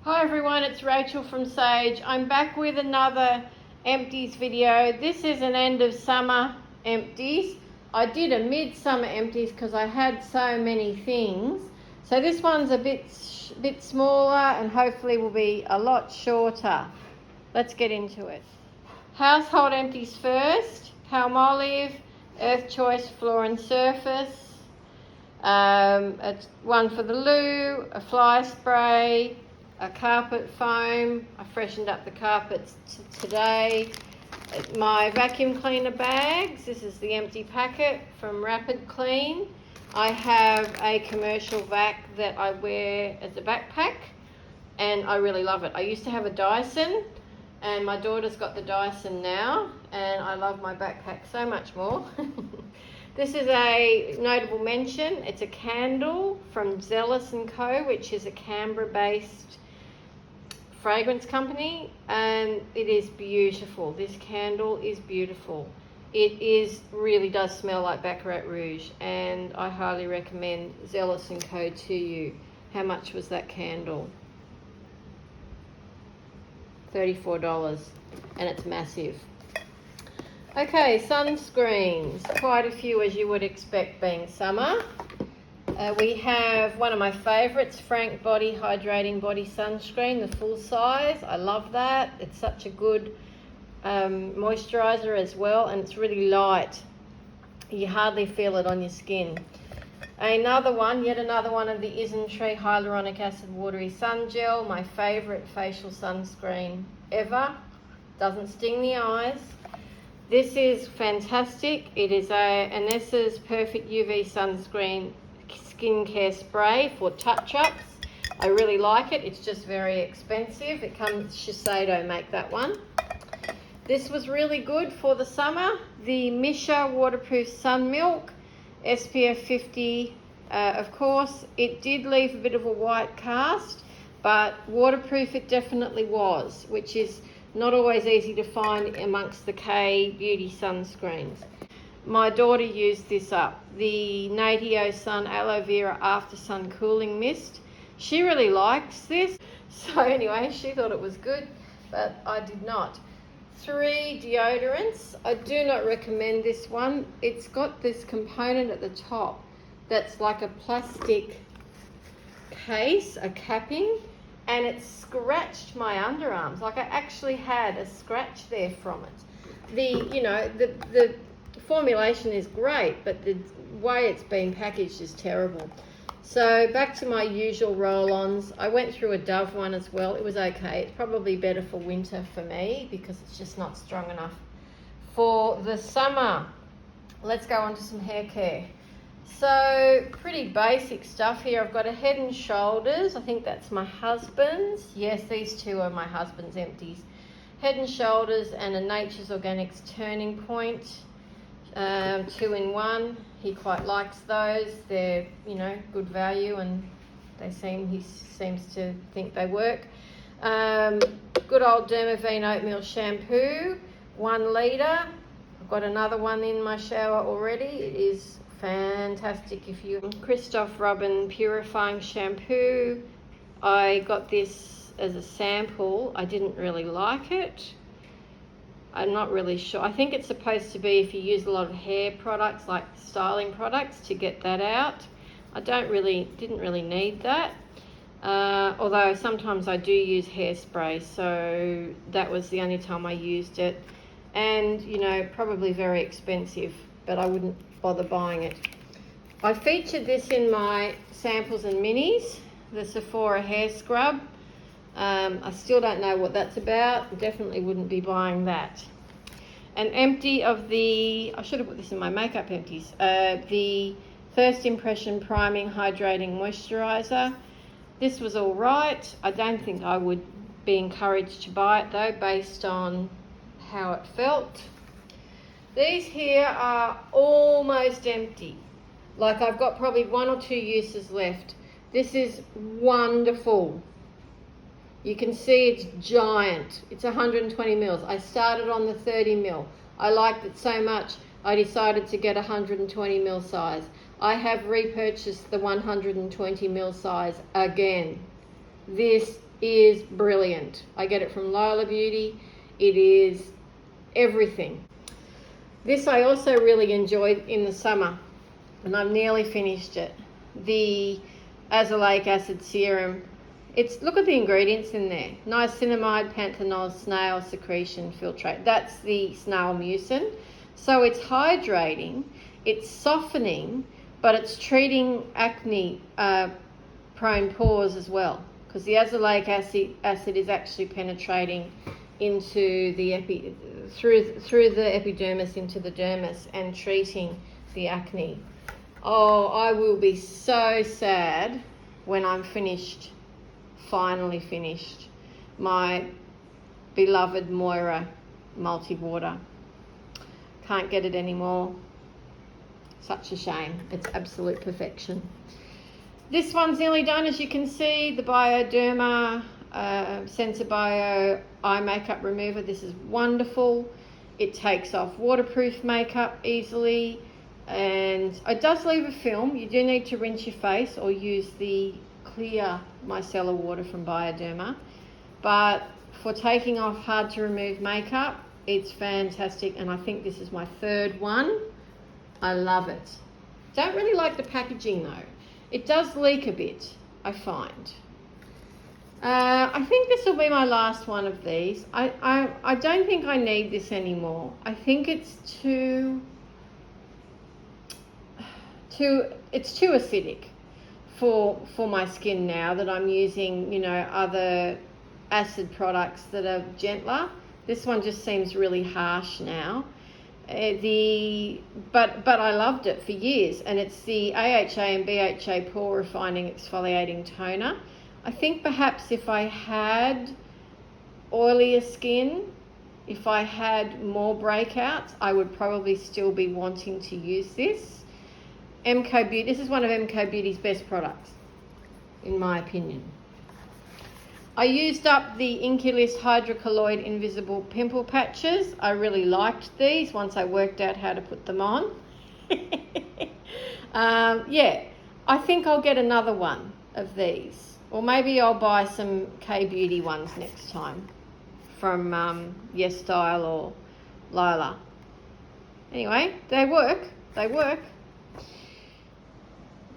Hi everyone, it's Rachel from Sage. I'm back with another empties video. This is an end of summer empties. I did a midsummer empties because I had so many things. So this one's a bit smaller and hopefully will be a lot shorter. Let's get into it. Household empties first. Palmolive, Earth Choice Floor and Surface. It's one for the loo, a fly spray, a carpet foam. I freshened up the carpets today. My vacuum cleaner bags. This is the empty packet from Rapid Clean. I have a commercial vac that I wear as a backpack and I really love it. I used to have a Dyson and my daughter's got the Dyson now and I love my backpack so much more. This is a notable mention. It's a candle from Zealous & Co., which is a Canberra-based fragrance company, and it is beautiful. This candle is beautiful. It really does smell like Baccarat Rouge, and I highly recommend Zealous & Co. to you. How much was that candle? $34, and it's massive. Okay, sunscreens, quite a few as you would expect being summer. We have one of my favourites, Frank Body Hydrating Body Sunscreen, the full size. I love that. It's such a good moisturiser as well, and it's really light. You hardly feel it on your skin. Another one, yet another one of the Isntree Hyaluronic Acid Watery Sun Gel, my favourite facial sunscreen ever. Doesn't sting the eyes. This is fantastic. It is a Anessa's Perfect UV Sunscreen Skincare Spray for touch-ups. I really like it. It's just very expensive. It comes, Shiseido make that one. This was really good for the summer. The Misha Waterproof Sun Milk, SPF 50, of course. It did leave a bit of a white cast, but waterproof it definitely was, which is not always easy to find amongst the K beauty sunscreens. My daughter used this up, the Natio Sun Aloe Vera After Sun Cooling Mist. She really likes this, so anyway, she thought it was good, but I did not. 3 deodorants. I do not recommend this one. It's got this component at the top that's like a plastic case, a capping, and it scratched my underarms. Like I actually had a scratch there from it. The formulation is great, but the way it's been packaged is terrible. So back to my usual roll-ons. I went through a Dove one as well. It was okay. It's probably better for winter for me because it's just not strong enough for the summer. Let's go on to some hair care. So pretty basic stuff here. I've got a Head and Shoulders. I think that's my husband's. Yes, these two are my husband's empties. Head and Shoulders and a Nature's Organics Turning Point. 2-in-1. He quite likes those. They're, good value, and he seems to think they work. Good old Dermaveen Oatmeal Shampoo, 1 litre. I've got another one in my shower already. It is fantastic. If you Christoph Robin Purifying Shampoo, I got this as a sample. I didn't really like it. I'm not really sure. I think it's supposed to be if you use a lot of hair products, like styling products, to get that out. I didn't really need that. Although sometimes I do use hairspray, so that was the only time I used it. And, probably very expensive, but I wouldn't bother buying it. I featured this in my samples and minis, the Sephora hair scrub. I still don't know what that's about. Definitely wouldn't be buying that. An empty of the, I should have put this in my makeup empties, the First Impression Priming Hydrating Moisturiser. This was all right. I don't think I would be encouraged to buy it though, based on how it felt. These here are almost empty. Like I've got probably 1 or 2 uses left. This is wonderful. You can see it's giant. It's 120 mils. I started on the 30 mil. I liked it so much, I decided to get 120 mil size. I have repurchased the 120 mil size again. This is brilliant. I get it from Lola Beauty. It is everything. This I also really enjoyed in the summer, and I've nearly finished it. The azelaic acid serum. Look at the ingredients in there. Niacinamide, panthenol, snail secretion filtrate. That's the snail mucin. So it's hydrating, it's softening, but it's treating acne prone pores as well, because the azelaic acid is actually penetrating into the through the epidermis into the dermis and treating the acne. Oh, I will be so sad when I'm finished, finally finished, my beloved Moira multi-water. Can't get it anymore. Such a shame. It's absolute perfection. This one's nearly done, as you can see, the Bioderma Sensibio eye makeup remover. This is wonderful. It takes off waterproof makeup easily, and it does leave a film. You do need to rinse your face or use the clear micellar water from Bioderma, but for taking off hard to remove makeup, it's fantastic. And I think this is my third one. I love it. Don't really like the packaging though. It does leak a bit, I find. I think this will be my last one of these. I don't think I need this anymore. I think it's too acidic for my skin now that I'm using, you know, other acid products that are gentler. This one just seems really harsh now. But I loved it for years, and it's the AHA and BHA pore refining exfoliating toner. I think perhaps if I had oilier skin, if I had more breakouts, I would probably still be wanting to use this. MCO Beauty, this is one of MCO Beauty's best products, in my opinion. I used up the Inculus hydrocolloid invisible pimple patches. I really liked these once I worked out how to put them on. Yeah, I think I'll get another one of these. Or maybe I'll buy some K-Beauty ones next time from Yes Style or Lola. Anyway, they work. They work.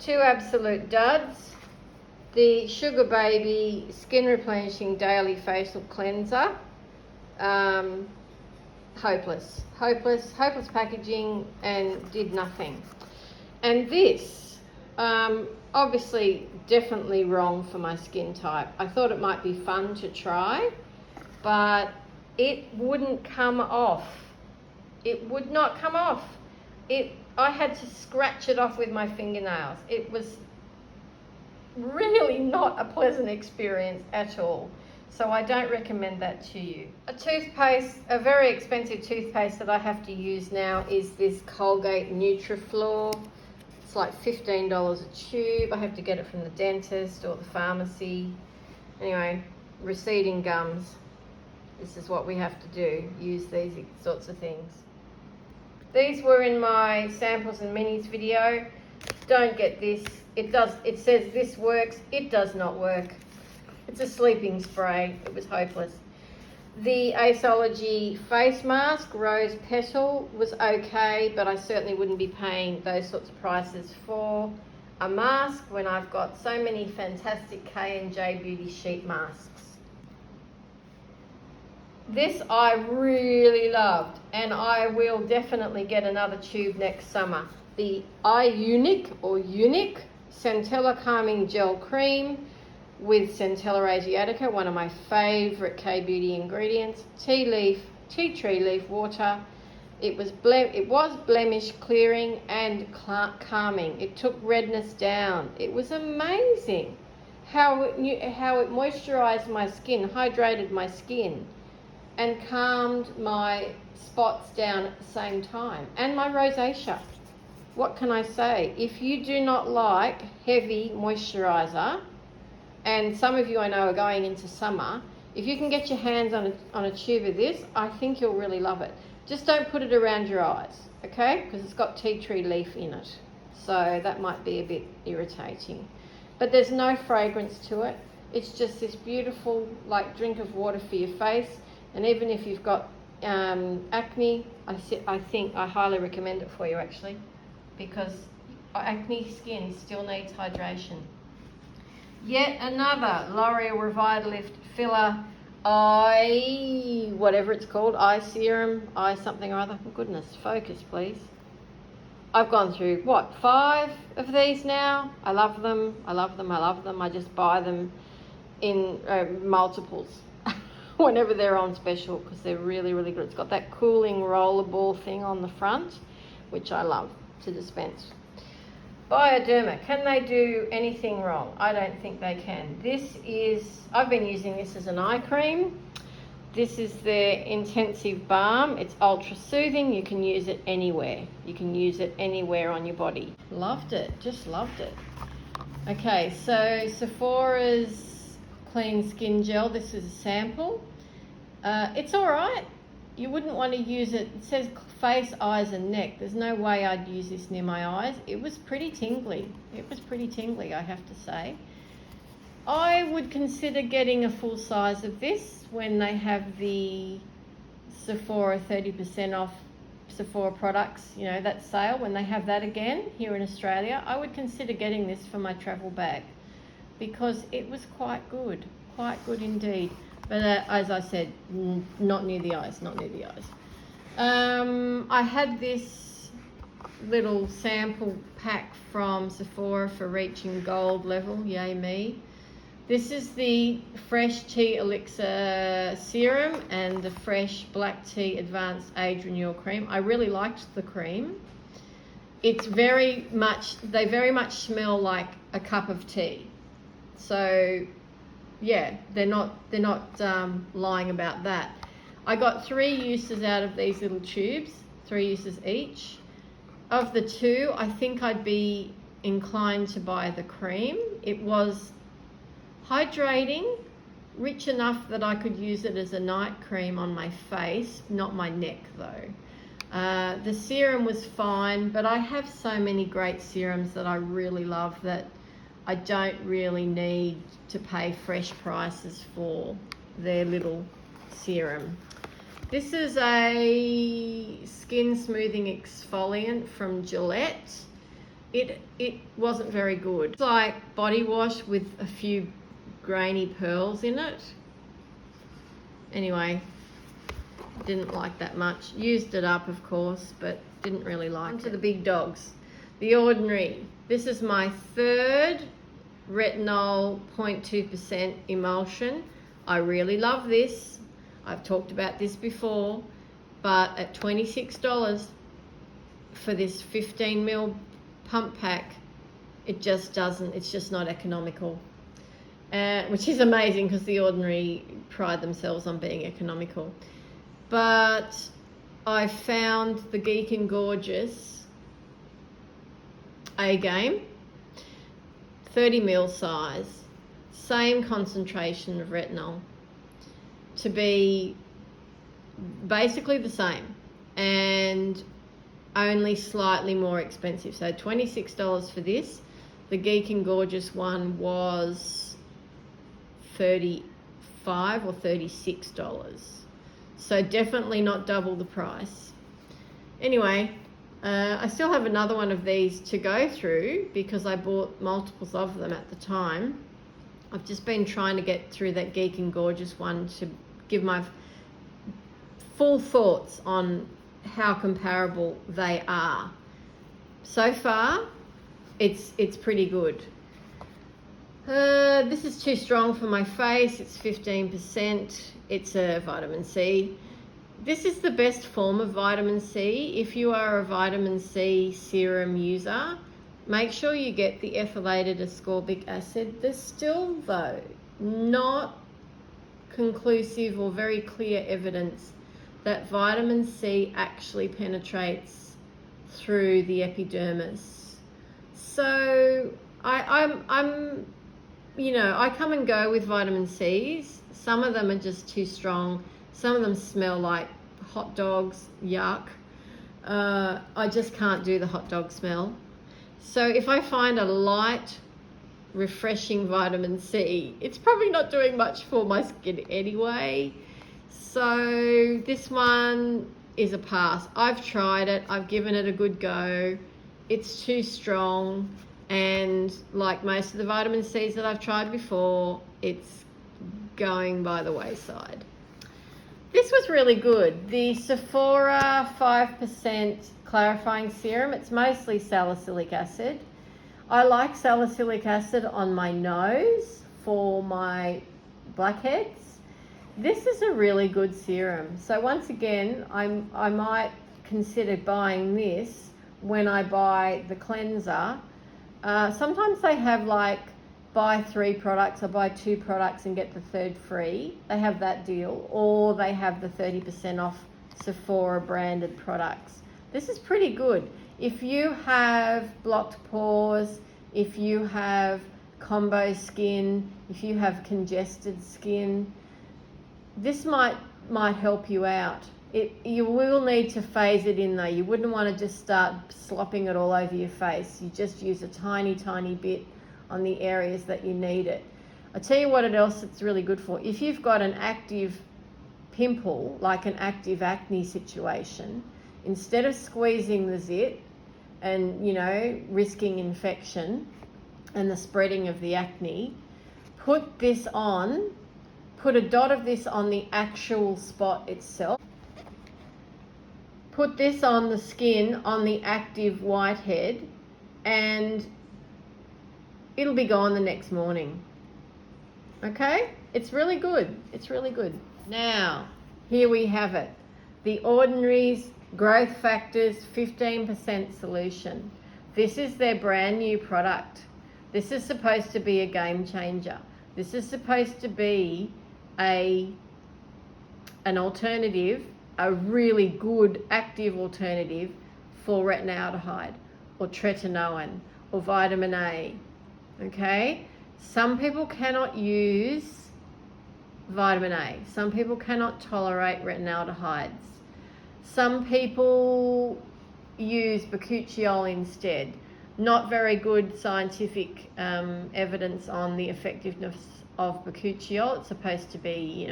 Two absolute duds. The Sugar Baby Skin Replenishing Daily Facial Cleanser. Hopeless packaging and did nothing. And this, obviously definitely wrong for my skin type. I thought it might be fun to try, but it wouldn't come off. It would not come off. I had to scratch it off with my fingernails. It was really not a pleasant experience at all. So I don't recommend that to you. A toothpaste, a very expensive toothpaste that I have to use now is this Colgate Nutriflor. It's like $15 a tube. I have to get it from the dentist or the pharmacy. Anyway, receding gums. This is what we have to do, use these sorts of things. These were in my samples and minis video. Don't get this. It says this works. It does not work. It's a sleeping spray. It was hopeless. The Aceology face mask, Rose Petal, was okay, but I certainly wouldn't be paying those sorts of prices for a mask when I've got so many fantastic K&J Beauty sheet masks. This I really loved, and I will definitely get another tube next summer. The iUnic or Unic Centella Calming Gel Cream with Centella Asiatica, one of my favourite K-Beauty ingredients. Tea tree leaf water. It was blemish clearing and calming. It took redness down. It was amazing how it moisturised my skin, hydrated my skin, and calmed my spots down at the same time, and my rosacea. What can I say? If you do not like heavy moisturiser, and some of you I know are going into summer, if you can get your hands on a tube of this, I think you'll really love it. Just don't put it around your eyes, okay? Because it's got tea tree leaf in it. So that might be a bit irritating. But there's no fragrance to it. It's just this beautiful like drink of water for your face. And even if you've got acne, I think I highly recommend it for you actually, because acne skin still needs hydration. Yet another L'Oreal Revitalift Filler eye, whatever it's called, eye serum, eye something or other. Oh, goodness, focus please. I've gone through, what, 5 of these now? I love them, I love them, I love them. I just buy them in multiples whenever they're on special because they're really, really good. It's got that cooling rollerball thing on the front, which I love to dispense. Bioderma, can they do anything wrong? I don't think they can. This is, I've been using this as an eye cream. This is their intensive balm. It's ultra soothing. You can use it anywhere. You can use it anywhere on your body. Loved it, just loved it. Okay, so Sephora's Clean Skin Gel. This is a sample. It's all right. You wouldn't want to use it. It says face, eyes and neck. There's no way I'd use this near my eyes. It was pretty tingly. It was pretty tingly, I have to say. I would consider getting a full size of this when they have the Sephora 30% off Sephora products, you know, that sale, when they have that again here in Australia. I would consider getting this for my travel bag because it was quite good indeed. But as I said, not near the eyes, not near the eyes. I had this little sample pack from Sephora for reaching gold level, yay me. This is the Fresh Tea Elixir Serum and the Fresh Black Tea Advanced Age Renewal Cream. I really liked the cream. It's they very much smell like a cup of tea. So yeah, they're not lying about that. I got 3 uses out of these little tubes, 3 uses each. Of the 2, I think I'd be inclined to buy the cream. It was hydrating, rich enough that I could use it as a night cream on my face, not my neck though. The serum was fine, but I have so many great serums that I really love that I don't really need to pay fresh prices for their little serum. This is a skin smoothing exfoliant from Gillette. It wasn't very good. It's like body wash with a few grainy pearls in it. Anyway, didn't like that much. Used it up, of course, but didn't really like it. On to the big dogs. The Ordinary. This is my 3rd retinol 0.2% emulsion. I really love this. I've talked about this before, but at $26 for this 15 ml pump pack, it's just not economical. Which is amazing because the Ordinary pride themselves on being economical. But I found the Geek and Gorgeous A-Game, 30 ml size, same concentration of retinol, to be basically the same and only slightly more expensive. So $26 for this. The Geek and Gorgeous one was $35 or $36. So definitely not double the price. Anyway, I still have another one of these to go through because I bought multiples of them at the time. I've just been trying to get through that Geek and Gorgeous one to give my full thoughts on how comparable they are. So far, it's pretty good. This is too strong for my face. It's 15%. It's a vitamin C. This is the best form of vitamin C. If you are a vitamin C serum user, make sure you get the ethylated ascorbic acid. There's still, though, not conclusive or very clear evidence that vitamin C actually penetrates through the epidermis. So I'm you know, I come and go with vitamin C's. Some of them are just too strong. Some of them smell like hot dogs, yuck. I just can't do the hot dog smell. So if I find a light refreshing vitamin C. It's probably not doing much for my skin anyway. So this one is a pass. I've tried it. I've given it a good go. It's too strong. And like most of the vitamin C's that I've tried before, it's going by the wayside. This was really good. The Sephora 5% clarifying serum. It's mostly salicylic acid. I like salicylic acid on my nose for my blackheads. This is a really good serum. So once again, I might consider buying this when I buy the cleanser. Sometimes they have like buy 3 products or buy 2 products and get the third free. They have that deal, or they have the 30% off Sephora branded products. This is pretty good. If you have blocked pores, if you have combo skin, if you have congested skin, this might help you out. You will need to phase it in though. You wouldn't want to just start slopping it all over your face. You just use a tiny bit on the areas that you need it. I'll tell you what else it's really good for. If you've got an active pimple, like an active acne situation, instead of squeezing the zit and, risking infection and the spreading of the acne, put this on, put a dot of this on the actual spot itself. Put this on the skin, on the active whitehead, and it'll be gone the next morning. Okay? It's really good. It's really good. Now, here we have it. The Ordinary's Growth Factors 15% solution. This is their brand new product. This is supposed to be a game changer. This is supposed to be an alternative, a really good active alternative for retinaldehyde or tretinoin or vitamin A. Okay? Some people cannot use vitamin A. Some people cannot tolerate retinaldehydes. Some people use bakuchiol instead. Not very good scientific evidence on the effectiveness of bakuchiol. It's supposed to be,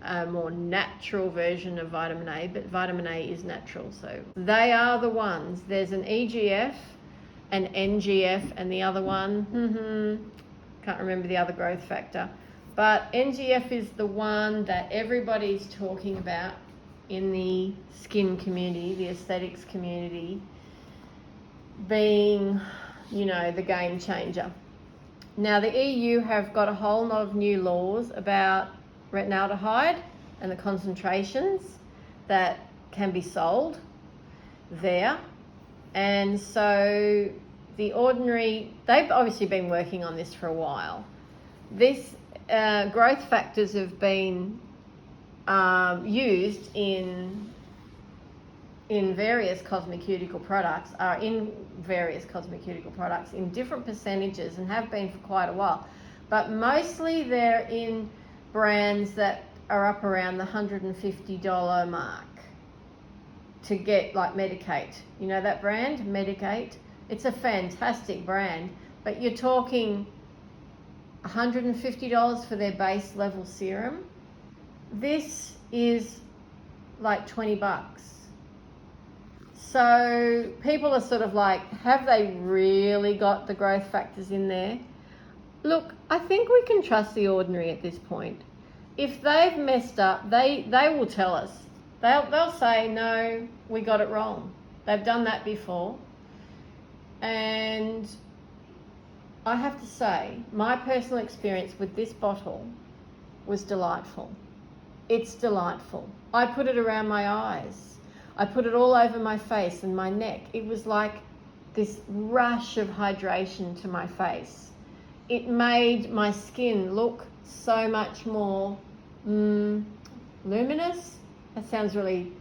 a more natural version of vitamin A, but vitamin A is natural. So they are the ones. There's an EGF, an NGF, and the other one, can't remember the other growth factor. But NGF is the one that everybody's talking about in the skin community, the aesthetics community, being, the game changer. Now, the EU have got a whole lot of new laws about retinaldehyde and the concentrations that can be sold there. And so the Ordinary, they've obviously been working on this for a while. These growth factors have been used in various cosmeceutical products, in different percentages and have been for quite a while. But mostly they're in brands that are up around the $150 mark to get, like Medicate. You know that brand, Medicate? It's a fantastic brand, but you're talking $150 for their base level serum. This is like $20. So people are sort of like, have they really got the growth factors in there? Look, I think we can trust the Ordinary at this point. If they've messed up, they will tell us. They'll say, no, we got it wrong. They've done that before. And I have to say, my personal experience with this bottle was delightful. It's delightful. I put it around my eyes. I put it all over my face and my neck. It was like this rush of hydration to my face. It made my skin look so much more luminous. That sounds really,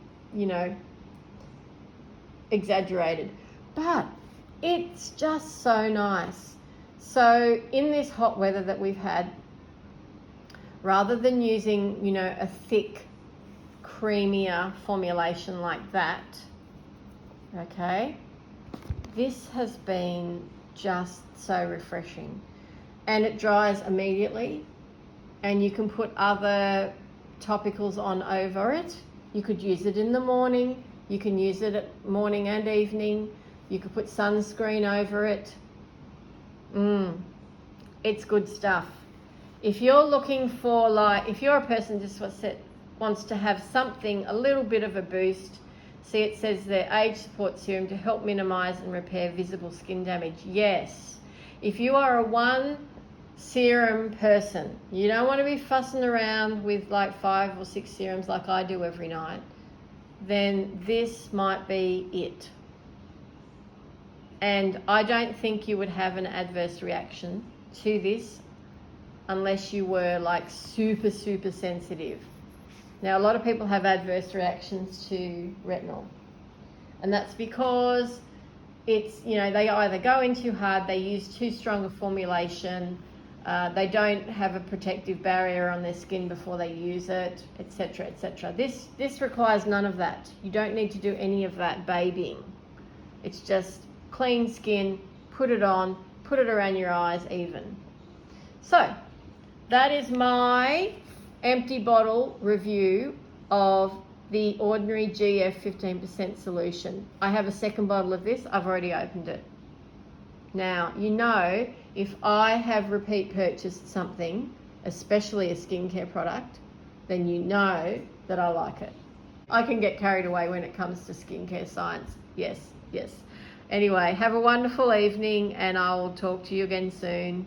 exaggerated. But it's just so nice. So in this hot weather that we've had, rather than using, a thick, creamier formulation like that, okay, this has been just so refreshing. and it dries immediately, and you can put other topicals on over it. You could use it in the morning, you can use it at morning and evening, you could put sunscreen over it. It's good stuff. If you're looking for, like, if you're a person just wants to have something, a little bit of a boost, see, it says there, age support serum to help minimize and repair visible skin damage. Yes. If you are a one serum person, you don't want to be fussing around with like 5 or 6 serums like I do every night, then this might be it. And I don't think you would have an adverse reaction to this unless you were like super sensitive. Now, a lot of people have adverse reactions to retinol, and that's because it's, you know, they either go in too hard, they use too strong a formulation, they don't have a protective barrier on their skin before they use it, etc., etc. This requires none of that. You don't need to do any of that babying. It's just clean skin, put it on, put it around your eyes even. So that is my empty bottle review of the ordinary GF 15% solution. I have a second bottle of this. I've already opened it. Now, you know, if I have repeat purchased something, especially a skincare product, then you know that I like it. I can get carried away when it comes to skincare science. Yes. Anyway, have a wonderful evening, and I'll talk to you again soon.